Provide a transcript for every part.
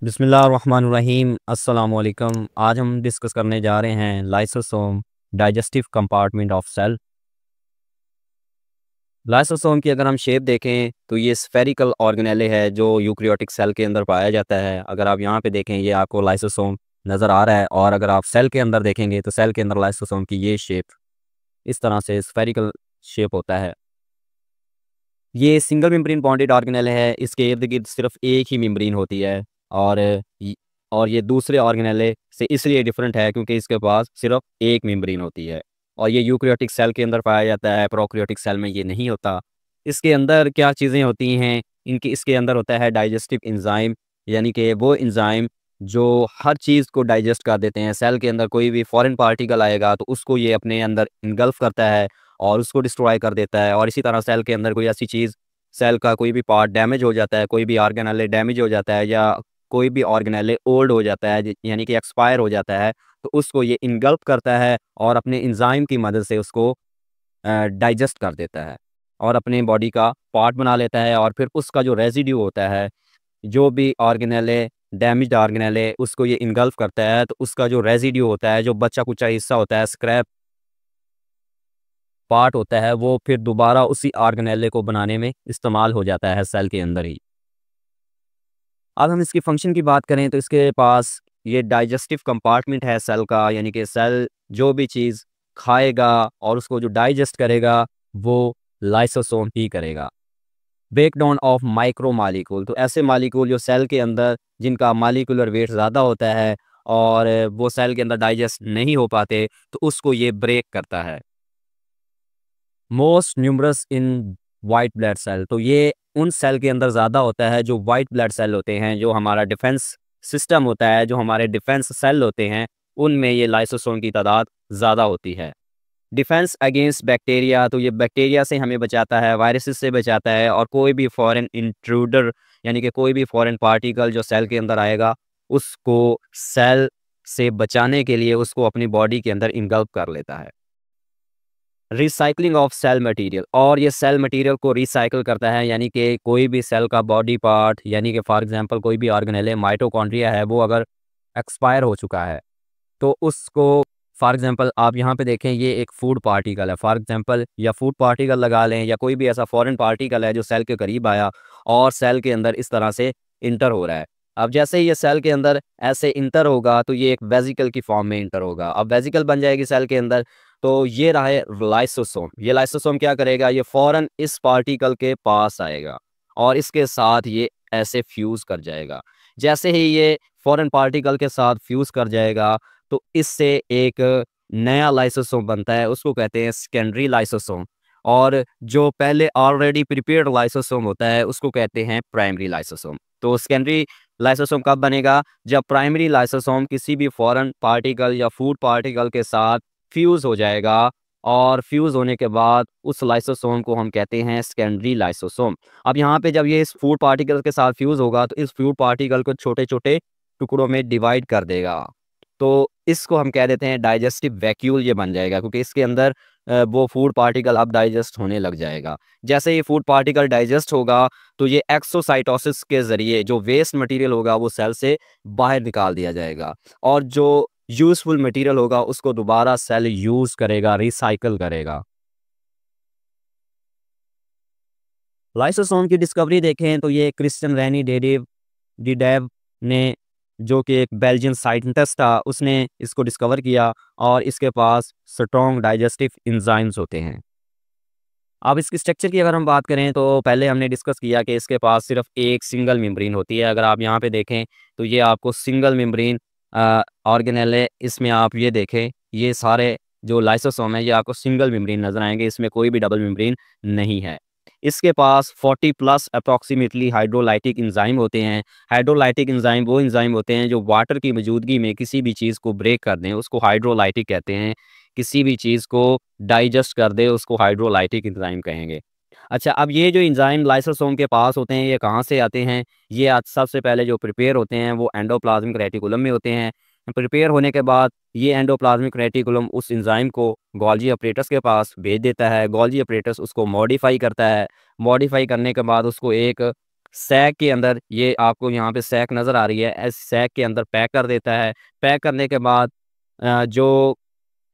बिस्मिल्लाहिर्रहमानिर्रहीम अस्सलाम वालेकुम। आज हम डिस्कस करने जा रहे हैं lysosome digestive compartment of cell. Lysosome की अगर हम शेप देखें तो ये स्फेरिकल ऑर्गेनेले है जो यूकेरियोटिक सेल के अंदर पाया जाता है। अगर आप यहाँ पे देखें ये आपको लाइसोसोम नज़र आ रहा है, और अगर आप सेल के अंदर देखेंगे तो सेल के अंदर लाइसोसोम की ये शेप इस तरह से स्फेरिकल शेप होता है। ये सिंगल मेम्ब्रेन बॉन्डेड ऑर्गेनेल है, इसके इर्द गिर्द सिर्फ एक ही मेम्ब्रेन होती है। और य- और ये दूसरे ऑर्गेनेले से इसलिए डिफरेंट है क्योंकि इसके पास सिर्फ एक मेम्ब्रेन होती है, और ये यूकेरियोटिक सेल के अंदर पाया जाता है, प्रोकैरियोटिक सेल में ये नहीं होता। इसके अंदर क्या चीज़ें होती हैं, इसके अंदर होता है डाइजेस्टिव इंजाइम, यानी कि वो इंजाइम जो हर चीज़ को डाइजेस्ट कर देते हैं। सेल के अंदर कोई भी फॉरेन पार्टिकल आएगा तो उसको ये अपने अंदर इनगल्फ करता है और उसको डिस्ट्रॉय कर देता है। और इसी तरह सेल के अंदर कोई ऐसी चीज़, सेल का कोई भी पार्ट डैमेज हो जाता है, कोई भी ऑर्गेनेले डैमेज हो जाता है, या कोई भी ऑर्गेनेले ओल्ड हो जाता है, यानी कि एक्सपायर हो जाता है, तो उसको ये इनगल्फ करता है और अपने एंजाइम की मदद से उसको डाइजेस्ट कर देता है और अपने बॉडी का पार्ट बना लेता है। और फिर उसका जो रेजिड्यू होता है, जो भी ऑर्गेनेले डैमेज्ड ऑर्गेनेले, उसको ये इनगल्फ करता है, तो उसका जो रेजिड्यू होता है, जो बचा कुचा हिस्सा होता है, स्क्रैप पार्ट होता है, वो फिर दोबारा उसी ऑर्गेनेले को बनाने में इस्तेमाल हो जाता है सेल के अंदर ही। अब हम इसकी फंक्शन की बात करें तो इसके पास ये डाइजेस्टिव कंपार्टमेंट है सेल का, यानी कि सेल जो भी चीज़ खाएगा और उसको जो डाइजेस्ट करेगा वो लाइसोसोम ही करेगा। ब्रेकडाउन ऑफ माइक्रो मालिक्यूल, तो ऐसे मालिक्यूल जो सेल के अंदर जिनका मालिकुलर वेट ज़्यादा होता है और वो सेल के अंदर डाइजेस्ट नहीं हो पाते, तो उसको ये ब्रेक करता है। Most numerous in white blood cell, तो ये उन सेल के अंदर ज़्यादा होता है जो वाइट ब्लड सेल होते हैं, जो हमारा डिफेंस सिस्टम होता है, जो हमारे डिफेंस सेल होते हैं, उनमें ये लाइसोसोम की तादाद ज़्यादा होती है। डिफेंस अगेंस्ट बैक्टीरिया, तो ये बैक्टीरिया से हमें बचाता है, वायरसेस से बचाता है, और कोई भी फॉरेन इंट्रूडर, यानी कि कोई भी फॉरेन पार्टिकल जो सेल के अंदर आएगा, उसको सेल से बचाने के लिए उसको अपनी बॉडी के अंदर इनगल्फ कर लेता है। रिसाइकलिंग ऑफ सेल मटेरियल, और ये सेल मटेरियल को रिसाइकल करता है, यानी कि कोई भी सेल का बॉडी पार्ट, यानी कि फॉर एग्जांपल कोई भी ऑर्गेनेल है, माइटोकॉन्ड्रिया है, वो अगर एक्सपायर हो चुका है तो उसको, फॉर एग्जांपल आप यहाँ पे देखें ये एक फूड पार्टिकल है, फॉर एग्जांपल, या फूड पार्टिकल लगा लें, या कोई भी ऐसा फॉरेन पार्टिकल है जो सेल के करीब आया और सेल के अंदर इस तरह से इंटर हो रहा है। अब जैसे ही ये सेल के अंदर ऐसे इंटर होगा तो ये एक वेजिकल की फॉर्म में इंटर होगा। अब वेजिकल बन जाएगी सेल के अंदर, तो ये रहा है लाइसोसोम। ये लाइसोसोम क्या करेगा, ये फौरन इस पार्टिकल के पास आएगा और इसके साथ ये ऐसे फ्यूज कर जाएगा। जैसे ही ये फॉरेन पार्टिकल के साथ फ्यूज कर जाएगा तो इससे एक नया लाइसोसोम बनता है, उसको कहते हैं सेकेंडरी लाइसोसोम। और जो पहले ऑलरेडी प्रिपेयर्ड लाइसोसोम होता है उसको कहते हैं प्राइमरी लाइसोसोम। तो सेकेंडरी लाइसोसोम कब बनेगा, जब प्राइमरी लाइसोसोम किसी भी फॉरेन पार्टिकल या फूड पार्टिकल के साथ फ्यूज हो जाएगा, और फ्यूज होने के बाद उस लाइसोसोम को हम कहते हैं सेकेंडरी लाइसोसोम। अब यहाँ पे जब ये इस फूड पार्टिकल के साथ फ्यूज होगा तो इस फूड पार्टिकल को छोटे छोटे टुकड़ों में डिवाइड कर देगा, तो इसको हम कह देते हैं डाइजेस्टिव वैक्यूल। ये बन जाएगा क्योंकि इसके अंदर वो फूड पार्टिकल अब डाइजेस्ट होने लग जाएगा। जैसे ये फूड पार्टिकल डाइजेस्ट होगा तो ये एक्सोसाइटोसिस के ज़रिए जो वेस्ट मटेरियल होगा वो सेल से बाहर निकाल दिया जाएगा, और जो यूज़फुल मटेरियल होगा उसको दोबारा सेल यूज़ करेगा, रिसाइकल करेगा। लाइसोसोम की डिस्कवरी देखें तो ये क्रिश्चियन रैनी डेडिव डिडेव ने, जो कि एक बेल्जियन साइंटिस्ट था, उसने इसको डिस्कवर किया, और इसके पास स्ट्रॉन्ग डाइजेस्टिव एंजाइम्स होते हैं। अब इसकी स्ट्रक्चर की अगर हम बात करें तो पहले हमने डिस्कस किया कि इसके पास सिर्फ एक सिंगल मेम्ब्रेन होती है। अगर आप यहाँ पे देखें तो ये आपको सिंगल मेम्ब्रेन ऑर्गेनेल है। इसमें आप ये देखें, ये सारे जो लाइसोसोम है ये आपको सिंगल मेम्ब्रेन नजर आएंगे, इसमें कोई भी डबल मेम्ब्रेन नहीं है। इसके पास 40 प्लस अप्रॉक्सीमेटली हाइड्रोलाइटिक इंजाइम होते हैं। हाइड्रोलाइटिक इंजाइम वो इंजाइम होते हैं जो वाटर की मौजूदगी में किसी भी चीज़ को ब्रेक कर दें, उसको हाइड्रोलाइटिक कहते हैं। किसी भी चीज़ को डाइजेस्ट कर दे उसको हाइड्रोलाइटिक एंजाइम कहेंगे। अच्छा, अब ये जो एंजाइम लाइसोसोम के पास होते हैं ये कहाँ से आते हैं, ये आज सबसे पहले जो प्रिपेयर होते हैं वो एंडोप्लाज्मिक रेटिकुलम में होते हैं। प्रिपेयर होने के बाद ये एंडोप्लाज्मिक रेटिकुलम उस एंजाइम को गोल्गी अपरेटस के पास भेज देता है। गोल्गी अपरेटस उसको मॉडिफाई करता है। मॉडिफाई करने के बाद उसको एक सैक के अंदर, ये आपको यहाँ पे सैक नज़र आ रही है, इस सैक के अंदर पैक कर देता है। पैक करने के बाद जो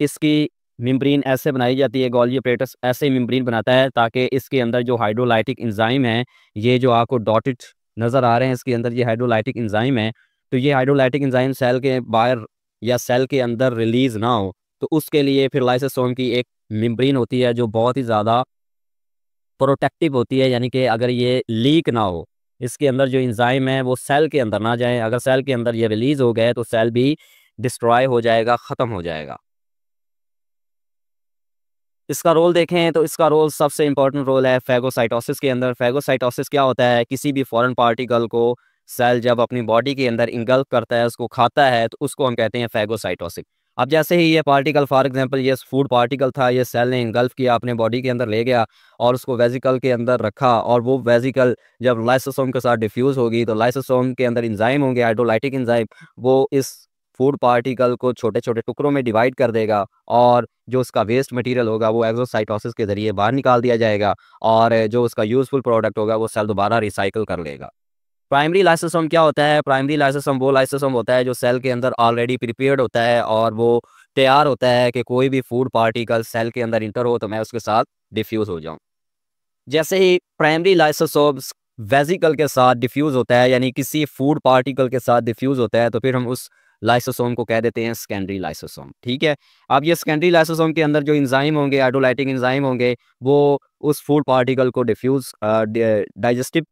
इसकी मेम्ब्रेन ऐसे बनाई जाती है, गोल्गी apparatus ऐसे मेम्ब्रेन बनाता है ताकि इसके अंदर जो हाइड्रोलाइटिक एंजाइम है, ये जो आपको डॉटेड नज़र आ रहे हैं इसके अंदर, ये हाइड्रोलाइटिक एंजाइम है। तो ये हाइड्रोलाइटिक एंजाइम सेल के बाहर या सेल के अंदर रिलीज़ ना हो, तो उसके लिए फिर लाइसोसोम की एक मेम्ब्रेन होती है जो बहुत ही ज़्यादा प्रोटेक्टिव होती है, यानी कि अगर ये लीक ना हो, इसके अंदर जो एंजाइम है वो सेल के अंदर ना जाए। अगर सेल के अंदर ये रिलीज़ हो गए तो सेल भी डिस्ट्रॉय हो जाएगा, ख़त्म हो जाएगा। इसका रोल देखें तो इसका रोल सबसे इम्पोर्टेंट रोल है फेगोसाइटोसिस के अंदर। फेगोसाइटोसिस क्या होता है? किसी भी फॉरेन पार्टिकल को सेल जब अपनी बॉडी के अंदर इंगल्फ करता है, उसको खाता है, तो उसको हम कहते हैं फेगोसाइटोसिस। अब जैसे ही ये पार्टिकल, फॉर एग्जांपल ये फूड पार्टिकल था, ये सेल ने इंगल्फ किया, अपने बॉडी के अंदर ले गया और उसको वेसिकल के अंदर रखा, और वो वेसिकल जब लाइसोसोम के साथ डिफ्यूज़ होगी तो लाइसोसोम के अंदर एंजाइम होंगे, हाइड्रोलाइटिक एंजाइम, वो इस फूड पार्टिकल को छोटे-छोटे टुकड़ों में डिवाइड कर देगा, और जो उसका वेस्ट मटेरियल होगा वो एक्सोसाइटोसिस के ज़रिए बाहर निकाल दिया जाएगा, और जो उसका यूज़फुल प्रोडक्ट होगा वो सेल दोबारा रिसाइकिल कर लेगा। प्राइमरी लाइसोसोम क्या होता है? प्राइमरी लाइसोसोम वो लाइसोसोम होता है जो सेल के अंदर ऑलरेडी प्रिपेयर्ड होता है, और वो तैयार होता है कि कोई भी फूड पार्टिकल सेल के अंदर इंटर हो तो मैं उसके साथ डिफ्यूज़ हो जाऊँ। जैसे ही प्राइमरी लाइसोसोम्स वेसिकल के साथ डिफ्यूज़ होता है, यानी किसी फूड पार्टिकल के साथ डिफ्यूज़ होता है, तो फिर हम उस लाइसोसोम को कह देते हैं सेकेंडरी लाइसोसोम, ठीक है? अब ये सेकेंडरी लाइसोसोम के अंदर जो एंजाइम होंगे, हाइड्रोलाइटिक एंजाइम होंगे, वो उस फूड पार्टिकल को डिफ्यूज़ डाइजेस्टिव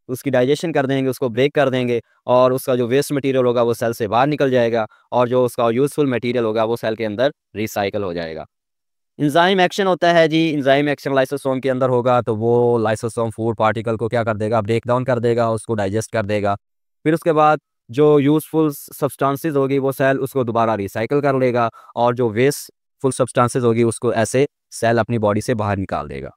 उसकी डाइजेशन कर देंगे, उसको ब्रेक कर देंगे, और उसका जो वेस्ट मटेरियल होगा वो सेल से बाहर निकल जाएगा, और जो उसका यूज़फुल मटेरियल होगा वो सेल के अंदर रिसाइकिल हो जाएगा। एंजाइम एक्शन होता है जी, एंजाइम एक्शन लाइसोसोम के अंदर होगा तो वो लाइसोसोम फूड पार्टिकल को क्या कर देगा? ब्रेक डाउन कर देगा, उसको डाइजेस्ट कर देगा। फिर उसके बाद जो यूज़फुल सब्सटेंसेस होगी वो सेल उसको दोबारा रिसाइकिल कर लेगा, और जो वेस्टफुल सब्सटेंसेस होगी उसको ऐसे सेल अपनी बॉडी से बाहर निकाल देगा।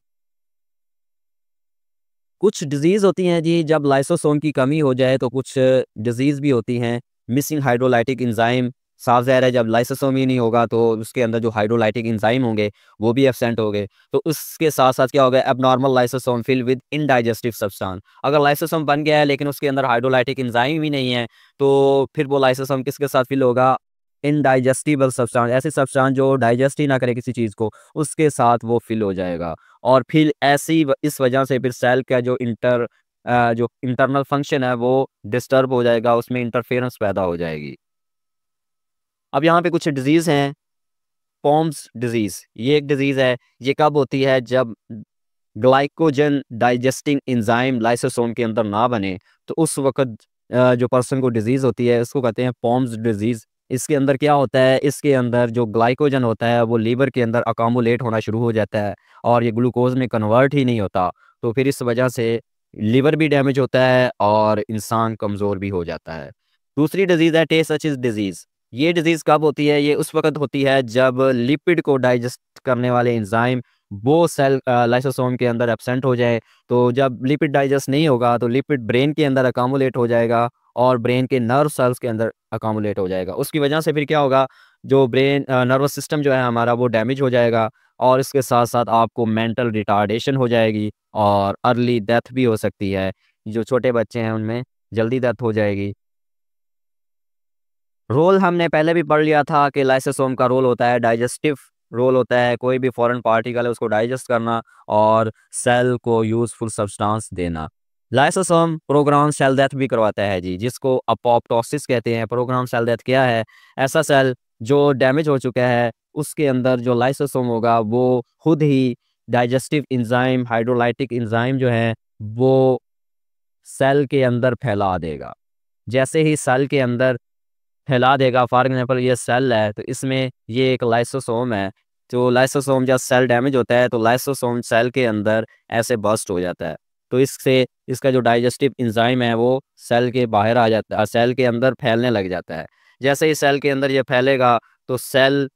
कुछ डिज़ीज़ होती हैं जी, जब लाइसोसोम की कमी हो जाए तो कुछ डिज़ीज़ भी होती हैं। मिसिंग हाइड्रोलाइटिक एंजाइम, साफ ज़ाहिर है जब लाइसोसोम ही नहीं होगा तो उसके अंदर जो हाइड्रोलाइटिक एंजाइम होंगे वो भी एब्सेंट हो गए। तो उसके साथ-साथ क्या होगा? Abnormal lysosome fill with indigestive substance. अगर लाइसोसोम बन गया है लेकिन उसके अंदर हाइड्रोलाइटिक एंजाइम ही नहीं है, तो फिर वो लाइसोसोम किसके साथ फिल होगा? इनडाइजेस्टिबल सब्सटेंस, ऐसी सब्सटेंस जो डाइजेस्ट ही ना करे किसी चीज़ को, उसके साथ वो फिल हो जाएगा। और फिर ऐसी इस वजह से फिर सेल का जो इंटरनल फंक्शन है वो डिस्टर्ब हो जाएगा, उसमें इंटरफेरेंस पैदा हो जाएगी। अब यहाँ पे कुछ डिज़ीज़ हैं, पॉम्स डिज़ीज़, ये एक डिज़ीज़ है। ये कब होती है? जब ग्लाइकोजन डाइजेस्टिंग एंजाइम लाइसोसोम के अंदर ना बने, तो उस वक़्त जो पर्सन को डिज़ीज़ होती है उसको कहते हैं पॉम्स डिज़ीज़। इसके अंदर क्या होता है? इसके अंदर जो ग्लाइकोजन होता है वो लीवर के अंदर अकामुलेट होना शुरू हो जाता है, और ये ग्लूकोज़ में कन्वर्ट ही नहीं होता। तो फिर इस वजह से लीवर भी डैमेज होता है और इंसान कमज़ोर भी हो जाता है। दूसरी डिज़ीज़ है टे-सचिस डिज़ीज़। ये डिज़ीज़ कब होती है? ये उस वक़्त होती है जब लिपिड को डाइजेस्ट करने वाले एंजाइम वो सेल लाइसोसोम के अंदर एब्सेंट हो जाए। तो जब लिपिड डाइजेस्ट नहीं होगा तो लिपिड ब्रेन के अंदर अकामुलेट हो जाएगा, और ब्रेन के नर्व सेल्स के अंदर अकामुलेट हो जाएगा। उसकी वजह से फिर क्या होगा? जो ब्रेन नर्वस सिस्टम जो है हमारा वो डैमेज हो जाएगा, और इसके साथ-साथ आपको मेंटल रिटार्डेशन हो जाएगी, और अर्ली डेथ भी हो सकती है। जो छोटे बच्चे हैं उनमें जल्दी डेथ हो जाएगी। रोल हमने पहले भी पढ़ लिया था कि लाइसोसोम का रोल होता है डाइजेस्टिव रोल होता है, कोई भी फॉरेन पार्टिकल है उसको डाइजेस्ट करना और सेल को यूज़फुल सब्सटेंस देना। लाइसोसोम प्रोग्राम सेल डेथ भी करवाता है जी, जिसको अपोप्टोसिस कहते हैं। प्रोग्राम सेल डेथ क्या है? ऐसा सेल जो डैमेज हो चुका है, उसके अंदर जो लाइसोसोम होगा वो खुद ही डाइजेस्टिव एंजाइम, हाइड्रोलाइटिक एंजाइम जो है वो सेल के अंदर फैला देगा। जैसे ही सेल के अंदर फैला देगा, फॉर एग्जांपल ये सेल है तो इसमें ये एक लाइसोसोम है। तो लाइसोसोम जब सेल डैमेज होता है तो लाइसोसोम सेल के अंदर ऐसे बर्स्ट हो जाता है। तो इससे इसका जो डाइजेस्टिव एंजाइम है वो सेल के बाहर आ जाता है, सेल के अंदर फैलने लग जाता है। जैसे ही सेल के अंदर ये फैलेगा तो सेल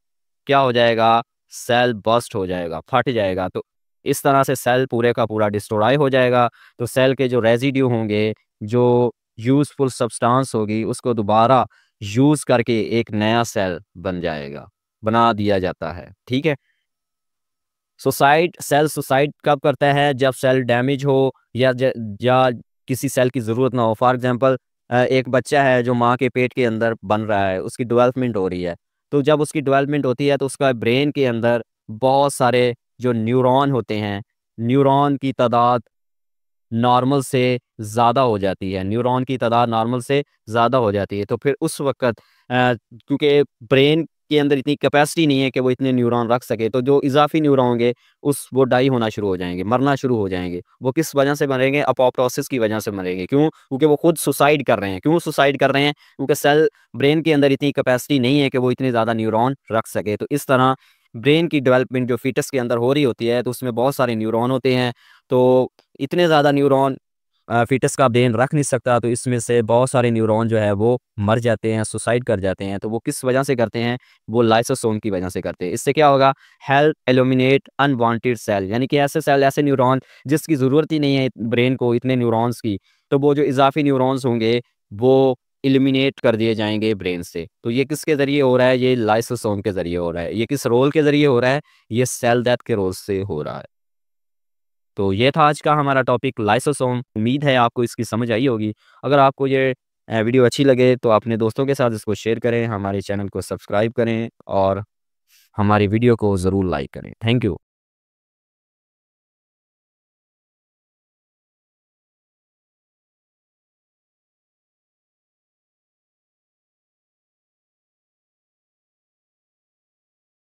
क्या हो जाएगा? सेल बर्स्ट हो जाएगा, फट जाएगा। तो इस तरह से सेल पूरे का पूरा डिस्ट्रॉय हो जाएगा। तो सेल के जो रेज़िड्यू होंगे, जो यूज़फुल सब्सटेंस होगी, उसको दोबारा यूज़ करके एक नया सेल बना दिया जाता है, ठीक है? सेल सुसाइड कब करता है? जब सेल डैमेज हो, या किसी सेल की ज़रूरत ना हो। फॉर एग्जांपल एक बच्चा है जो माँ के पेट के अंदर बन रहा है, उसकी डेवलपमेंट हो रही है। तो जब उसकी डेवलपमेंट होती है तो उसका ब्रेन के अंदर बहुत सारे जो न्यूरॉन होते हैं, न्यूरॉन की तादाद नॉर्मल से ज़्यादा हो जाती है, न्यूरॉन की तादाद नॉर्मल से ज़्यादा हो जाती है। तो फिर उस वक़्त क्योंकि ब्रेन के अंदर इतनी कैपेसिटी नहीं है कि वो इतने न्यूरॉन रख सके, तो जो इज़ाफ़ी न्यूरॉन होंगे वो डाई होना शुरू हो जाएँगे, मरना शुरू हो जाएँगे। वो किस वजह से मरेंगे? अपोप्टोसिस की वजह से मरेंगे। क्यों? क्योंकि वो खुद सुसाइड कर रहे हैं। क्यों सुसाइड कर रहे हैं? क्योंकि सेल ब्रेन के अंदर इतनी कैपेसिटी नहीं है कि वो इतने ज़्यादा न्यूरॉन रख सके। तो इस तरह ब्रेन की डेवलपमेंट जो फ़ीटस के अंदर हो रही होती है, तो उसमें बहुत सारे न्यूरॉन होते हैं। तो इतने ज़्यादा न्यूरॉन फ़ीटस का ब्रेन रख नहीं सकता, तो इसमें से बहुत सारे न्यूरॉन जो है वो मर जाते हैं, सुसाइड कर जाते हैं। तो वो किस वजह से करते हैं? वो लाइसोसोम की वजह से करते हैं। इससे क्या होगा? हेल्प एलिमिनेट अनवांटेड सेल, यानी कि ऐसे सेल, ऐसे न्यूरॉन जिसकी ज़रूरत ही नहीं है ब्रेन को इतने न्यूरॉन्स की, तो वो जो इज़ाफ़ी न्यूरॉन्स होंगे वो एलिमिनेट कर दिए जाएँगे ब्रेन से। तो ये किसके ज़रिए हो रहा है? ये लाइसोसोम के ज़रिए हो रहा है। ये किस रोल के ज़रिए हो रहा है? ये सेल डेथ के रोल से हो रहा है। तो ये था आज का हमारा टॉपिक लाइसोसोम। उम्मीद है आपको इसकी समझ आई होगी। अगर आपको ये वीडियो अच्छी लगे तो अपने दोस्तों के साथ इसको शेयर करें, हमारे चैनल को सब्सक्राइब करें और हमारी वीडियो को ज़रूर लाइक करें। Thank you.